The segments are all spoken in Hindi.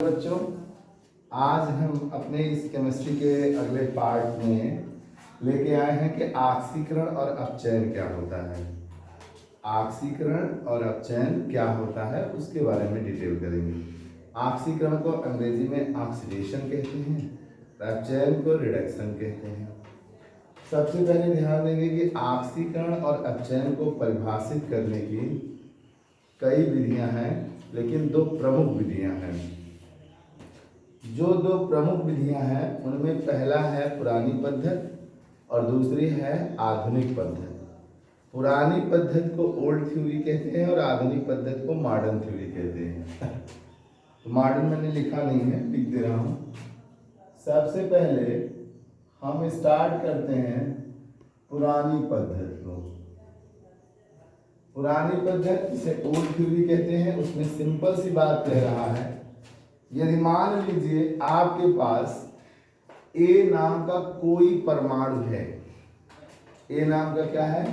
बच्चों, आज हम अपने इस केमिस्ट्री के अगले पार्ट में लेके आए हैं कि ऑक्सीकरण और अपचयन क्या होता है। ऑक्सीकरण और अपचयन क्या होता है उसके बारे में डिटेल करेंगे। ऑक्सीकरण को अंग्रेजी में ऑक्सीडेशन कहते हैं, अपचयन को रिडक्शन कहते हैं। सबसे पहले ध्यान देंगे कि ऑक्सीकरण और अपचयन को परिभाषित करने की कई विधियां हैं, लेकिन दो प्रमुख विधियां हैं। जो दो प्रमुख विधियां हैं उनमें पहला है पुरानी पद्धति और दूसरी है आधुनिक पद्धति। पुरानी पद्धति को ओल्ड थ्योरी कहते हैं और आधुनिक पद्धति को मॉडर्न थ्योरी कहते हैं। तो मॉडर्न मैंने लिखा नहीं है, लिख दे रहा हूँ। सबसे पहले हम स्टार्ट करते हैं पुरानी पद्धति को। पुरानी पद्धति जिसे ओल्ड थ्योरी कहते हैं, उसमें सिंपल सी बात कह रहा है। यदि मान लीजिए आपके पास ए नाम का कोई परमाणु है, ए नाम का क्या है,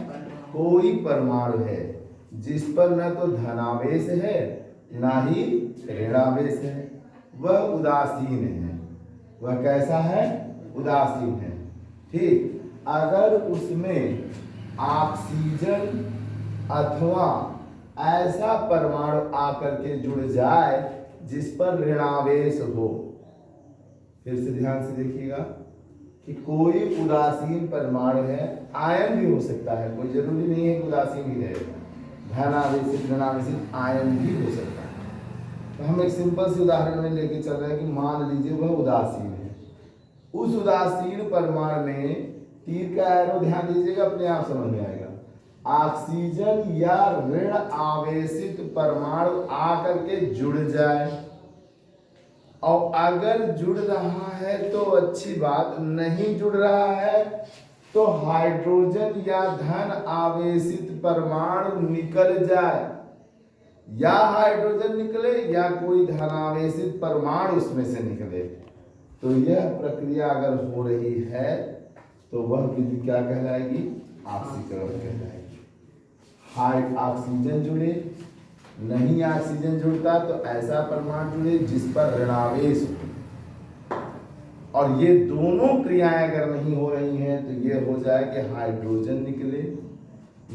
कोई परमाणु है जिस पर न तो धनावेश है ना ही ऋणावेश है, वह उदासीन है। वह कैसा है? उदासीन है। ठीक, अगर उसमें ऑक्सीजन अथवा ऐसा परमाणु आकर के जुड़ जाए जिस पर ऋणावेश हो, फिर से ध्यान से देखिएगा कि कोई उदासीन परमाणु है, आयन भी हो सकता है, कोई जरूरी नहीं है कि उदासीन ही रहेगा, धनावेशित ऋणावेशित आयन भी हो सकता है। तो हम एक सिंपल सी उदाहरण में लेके चल रहे हैं कि मान लीजिए वह उदासीन है। उस उदासीन परमाणु में तीर का एरो ध्यान दीजिएगा, अपने आप समझ में आएगा। ऑक्सीजन या ऋण आवेशित परमाणु आकर के जुड़ जाए, और अगर जुड़ रहा है तो अच्छी बात, नहीं जुड़ रहा है तो हाइड्रोजन या धन आवेशित परमाणु निकल जाए, या हाइड्रोजन निकले या कोई धनावेशित परमाणु उसमें से निकले, तो यह प्रक्रिया अगर हो रही है तो वह विधि क्या कहलाएगी? ऑक्सीकरण कहलाएगी। ऑक्सीजन जुड़े, नहीं ऑक्सीजन जुड़ता तो ऐसा परमाणु जुड़े जिस पर ऋणावेश हो, और ये दोनों क्रियाएं अगर नहीं हो रही हैं तो ये हो जाए कि हाइड्रोजन निकले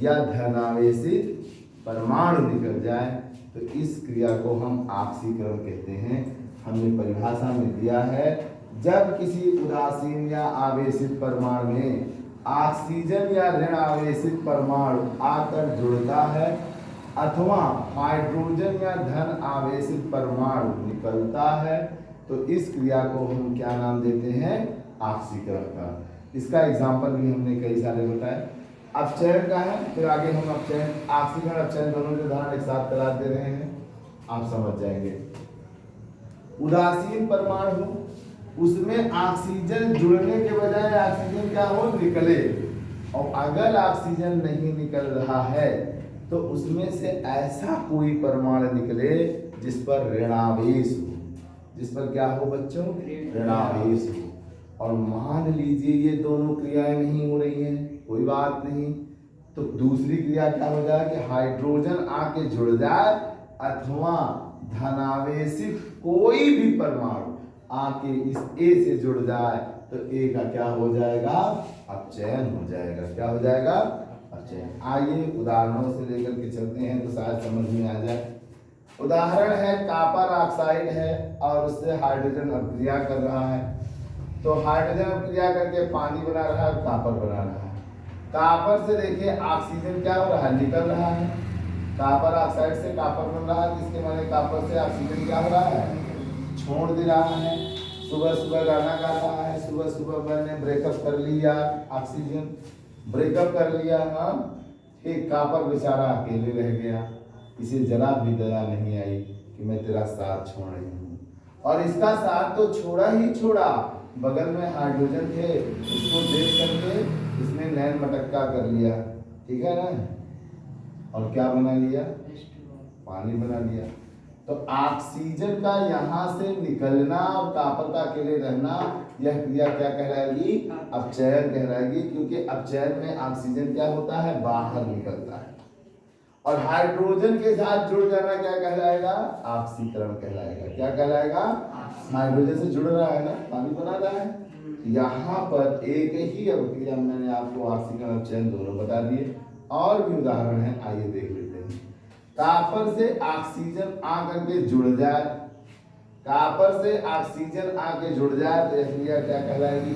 या धनावेशित परमाणु निकल जाए, तो इस क्रिया को हम ऑक्सीकरण कहते हैं। हमने परिभाषा में दिया है, जब किसी उदासीन या आवेशित परमाणु में ऑक्सीजन या ऋण आवेशित परमाणु आकर जुड़ता है अथवा हाइड्रोजन या धन आवेशित परमाणु निकलता है, तो इस क्रिया को हम क्या नाम देते हैं? ऑक्सीकरण का। इसका एग्जाम्पल भी हमने कई सारे बताए। अपचयन का है, फिर आगे हम अपचयन, ऑक्सीकरण अपचयन दोनों के उदाहरण एक साथ करा दे रहे हैं, आप समझ जाएंगे। उदासीन परमाणु, उसमें ऑक्सीजन जुड़ने के बजाय ऑक्सीजन क्या हो? निकले, और अगर ऑक्सीजन नहीं निकल रहा है तो उसमें से ऐसा कोई परमाणु निकले जिस पर ऋणावेश हो, जिस पर क्या हो बच्चों? ऋणावेश हो। और मान लीजिए ये दोनों क्रियाएं नहीं हो रही हैं, कोई बात नहीं, तो दूसरी क्रिया क्या हो जाए कि हाइड्रोजन आके जुड़ जाए अथवा धनावेशित कोई भी परमाणु आके इस ए से जुड़ जाए, तो ए का क्या हो जाएगा? अपचयन हो जाएगा। क्या हो जाएगा? अपचयन। आइए उदाहरणों से लेकर के चलते हैं तो शायद समझ में आ जाए। उदाहरण है, कॉपर ऑक्साइड है और उससे हाइड्रोजन अभिक्रिया कर रहा है, तो हाइड्रोजन अभिक्रिया करके पानी बना रहा है, कॉपर बना रहा है। कॉपर से देखिए ऑक्सीजन क्या हो रहा है? निकल रहा है। कॉपर ऑक्साइड से कॉपर बन रहा है, जिसके माने कॉपर से ऑक्सीजन क्या हो रहा है? छोड़ दे रहा है। सुबह सुबह गाना गा रहा है, सुबह सुबह मैंने ब्रेकअप कर लिया, ऑक्सीजन ब्रेकअप कर लिया। हाँ, एक कॉपर बेचारा अकेले रह गया, इसे जरा भी दया नहीं आई कि मैं तेरा साथ छोड़ रही हूँ। और इसका साथ तो छोड़ा ही छोड़ा, बगल में हाइड्रोजन थे, उसको देख करके इसने नैन मटक्का कर लिया, ठीक है ना, और क्या बना लिया? पानी बना लिया। तो ऑक्सीजन का यहाँ से निकलना और कॉपर का अकेले रहना, यह क्रिया क्या कहलाएगी? अपचयन कहलाएगी, क्योंकि अपचयन में ऑक्सीजन क्या होता है? बाहर निकलता है। और हाइड्रोजन के साथ जुड़ जाना क्या कहलाएगा? ऑक्सीकरण कहलाएगा। क्या कहलाएगा? हाइड्रोजन से जुड़ रहा है ना, पानी बना रहा है। यहाँ पर एक ही अभिक्रिया मैंने आपको ऑक्सीकरण और चयन दोनों बता दिए। और भी उदाहरण है, आइए देख लेते हैं। कॉपर से ऑक्सीजन आकर के जुड़ जाए, कॉपर से ऑक्सीजन आके जुड़ जाए तो यह क्रिया क्या कहलाएगी?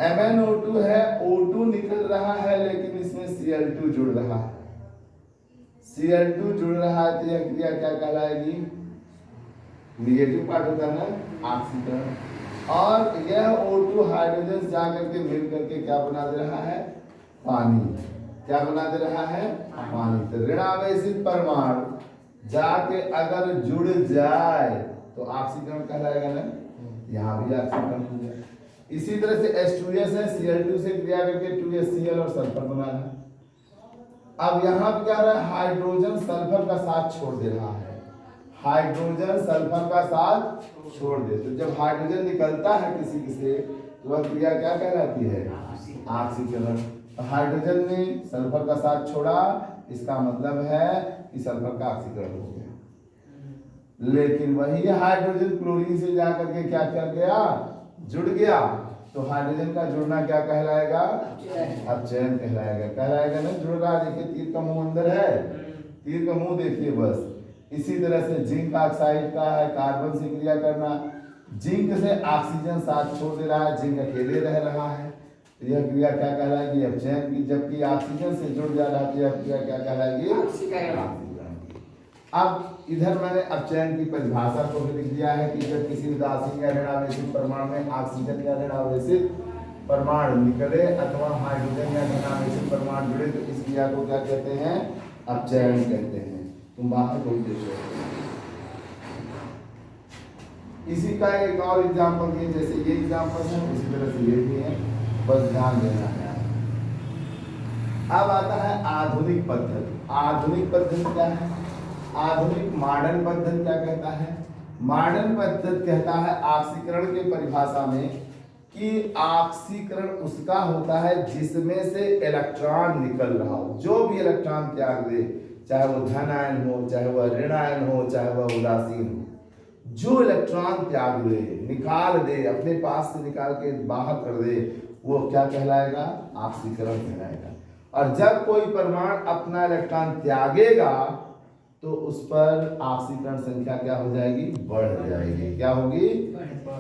MnO2 है, O2 निकल रहा है लेकिन इसमें Cl2 जुड़ रहा है, Cl2 जुड़ रहा है तो यह क्रिया क्या कहलाएगी? निगेटिव पार्ट होता है ना, ऑक्सीकरण। और यह O2 हाइड्रोजन जाकर के मिल करके क्या बना दे रहा है? पानी। क्या बना दे रहा है? पानी। तो ऋणावेशित परमाणु जाके अगर जुड़ जाए तो ऑक्सीकरण कहलाएगा ना, यहाँ भी ऑक्सीकरण हो गया। इसी तरह से H2S है, Cl2 से क्रिया करके 2HCl और सल्फर बना है। अब यहाँ पे क्या रहा है? हाइड्रोजन सल्फर का साथ छोड़ दे रहा है, हाइड्रोजन सल्फर का साथ छोड़ दे। तो जब हाइड्रोजन निकलता है किसी से तो वह क्रिया क्या कहलाती है? ऑक्सीकरण। तो हाइड्रोजन ने सल्फर का साथ छोड़ा, इसका मतलब है कि सल्फर का ऑक्सीकरण हो गया। लेकिन वही हाइड्रोजन क्लोरीन से जाकर के क्या कर गया? जुड़ गया। तो हाइड्रोजन का जुड़ना क्या कहलाएगा? अपचयन कहलाएगा। कहलाएगा ना, जुड़ रहा। देखिए तीर का मुंह अंदर है, तीर का मुंह देखिए बस। इसी तरह से जिंक ऑक्साइड का है कार्बन से क्रिया करना, जिंक से ऑक्सीजन साथ छोड़ दे रहा है, जिंक अकेले रह रहा है, तो यह क्रिया क्या कहलाएगी? अपचयन की। जबकि ऑक्सीजन से जुड़ जा रहा है तो यह क्रिया क्या कहलाएगी? अब इधर मैंने अपचयन की परिभाषा को भी लिख दिया है कि जब किसी उदासीन या ऋणावेशित परमाणु में ऑक्सीजन या ऋणावेशित परमाणु निकले अथवा हाइड्रोजन या ऋणावेशित परमाणु जुड़े तो इस क्रिया को क्या कहते हैं? अपचयन कहते हैं। तुम बाहर बोल देखो। इसी का एक और एग्जाम्पल दिए, जैसे ये एग्जाम्पल है उसी तरह से ये भी है, बस ध्यान देना है। अब आता है आधुनिक पद्धति। आधुनिक पद्धति क्या है? आधुनिक मॉडर्न पद्धति क्या कहता है? मॉडर्न पद्धति कहता है ऑक्सीकरण के परिभाषा में कि ऑक्सीकरण उसका होता है जिसमें से इलेक्ट्रॉन निकल रहा हो। जो भी इलेक्ट्रॉन त्याग दे, चाहे वो धन आयन हो, चाहे वह ऋण आयन हो, चाहे वह उदासीन हो, जो इलेक्ट्रॉन त्याग दे, निकाल दे, अपने पास से निकाल के बाहर कर दे, वो क्या कहलाएगा? ऑक्सीकरण कहलाएगा। और जब कोई परमाणु अपना इलेक्ट्रॉन त्यागेगा तो उस पर ऑक्सीकरण संख्या क्या हो जाएगी? बढ़ जाएगी। क्या होगी?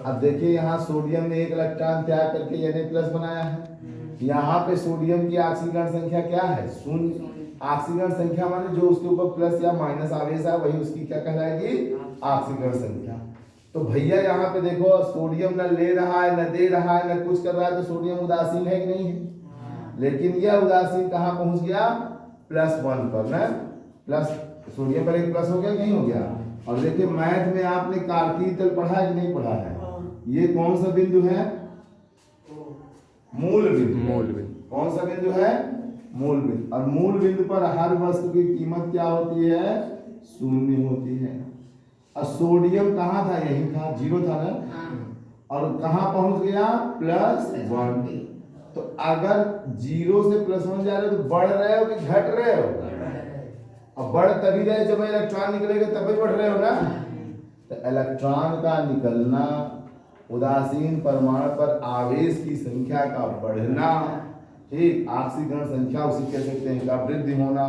अब देखिए यहाँ सोडियम ने एक इलेक्ट्रॉन त्याग करके Na+ बनाया है। यहाँ पे सोडियम की ऑक्सीकरण संख्या क्या है? शून्य। ऑक्सीकरण संख्या माने जो उसके ऊपर प्लस या माइनस आवेश है वही उसकी क्या कहलाएगी? ऑक्सीकरण संख्या। तो भैया यहाँ पे देखो, सोडियम न ले रहा है, न दे रहा है, न कुछ कर रहा है, तो सोडियम उदासीन है कि नहीं है? लेकिन यह उदासीन कहाँ पहुंच गया? +1 पर ना, प्लस सोडियम पर एक प्लस हो गया, नहीं हो गया? और देखिए मैथ में आपने कार्तीय तल पढ़ा है कि नहीं पढ़ा है? ये कौन सा बिंदु है? मूल बिंदु। मूल बिंदु कौन सा बिंदु है? मूल बिंदु। और मूल बिंदु पर हर वस्तु की कीमत क्या होती है? शून्य होती है। और सोडियम कहाँ था? यही था, 0 था ना। और कहाँ पहुंच गया? +1। तो अगर 0 से +1 जा रहे हो तो बढ़ रहे हो कि घट रहे हो? अब बढ़ तभी रहे जब इलेक्ट्रॉन निकलेगा, तभी बढ़ रहे हो ना। तो इलेक्ट्रॉन का निकलना, उदासीन परमाणु पर आवेश की संख्या का बढ़ना, ठीक, ऑक्सीकरण संख्या उसी कह सकते हैं का वृद्धि होना,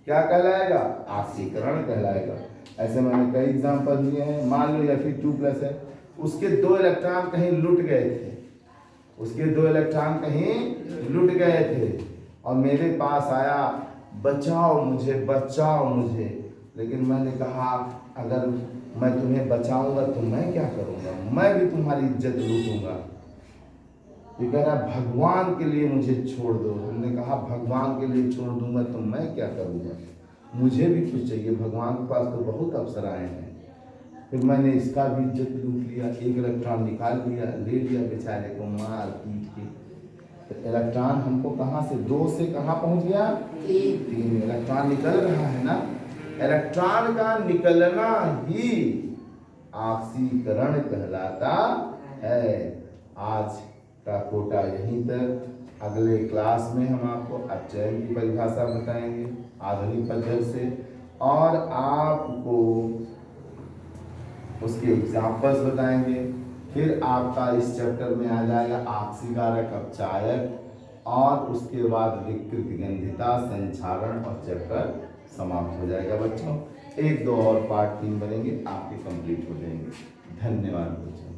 क्या कहलाएगा? ऑक्सीकरण कहलाएगा। ऐसे मैंने कई एग्जांपल दिए हैं। मान लो Fe2+ है, उसके 2 इलेक्ट्रॉन कहीं लुट गए थे, उसके 2 इलेक्ट्रॉन कहीं लुट गए थे और मेरे पास आया, बचाओ मुझे, बचाओ मुझे। लेकिन मैंने कहा अगर मैं तुम्हें बचाऊंगा तो मैं क्या करूंगा? मैं भी तुम्हारी इज्जत लूटूंगा। ये कह रहा भगवान के लिए मुझे छोड़ दो। हमने कहा भगवान के लिए छोड़ दूंगा तो मैं क्या करूंगा? मुझे भी कुछ चाहिए, भगवान के पास तो बहुत अवसर आए हैं। फिर मैंने इसका भी इज्जत लूट लिया, एक इलेक्ट्रॉन निकाल लिया, ले लिया बेचारे को मार पीट के। तो इलेक्ट्रॉन हमको कहाँ से 2 से कहाँ पहुंच गया? 3 इलेक्ट्रॉन निकल रहा है ना। इलेक्ट्रॉन का निकलना ही ऑक्सीकरण कहलाता है। आज का कोटा यहीं तक। अगले क्लास में हम आपको अपचयन की परिभाषा बताएंगे आधुनिक पद्धति से, और आपको उसके एग्जाम्पल्स बताएंगे। फिर आपका इस चैप्टर में आ जाएगा आक्सीकारक अपचायक, और उसके बाद विकृत गंधिता, संक्षारण, और चैप्टर समाप्त हो जाएगा बच्चों। 1, 2 और पार्ट 3 बनेंगे, आपके कंप्लीट हो जाएंगे। धन्यवाद बच्चों।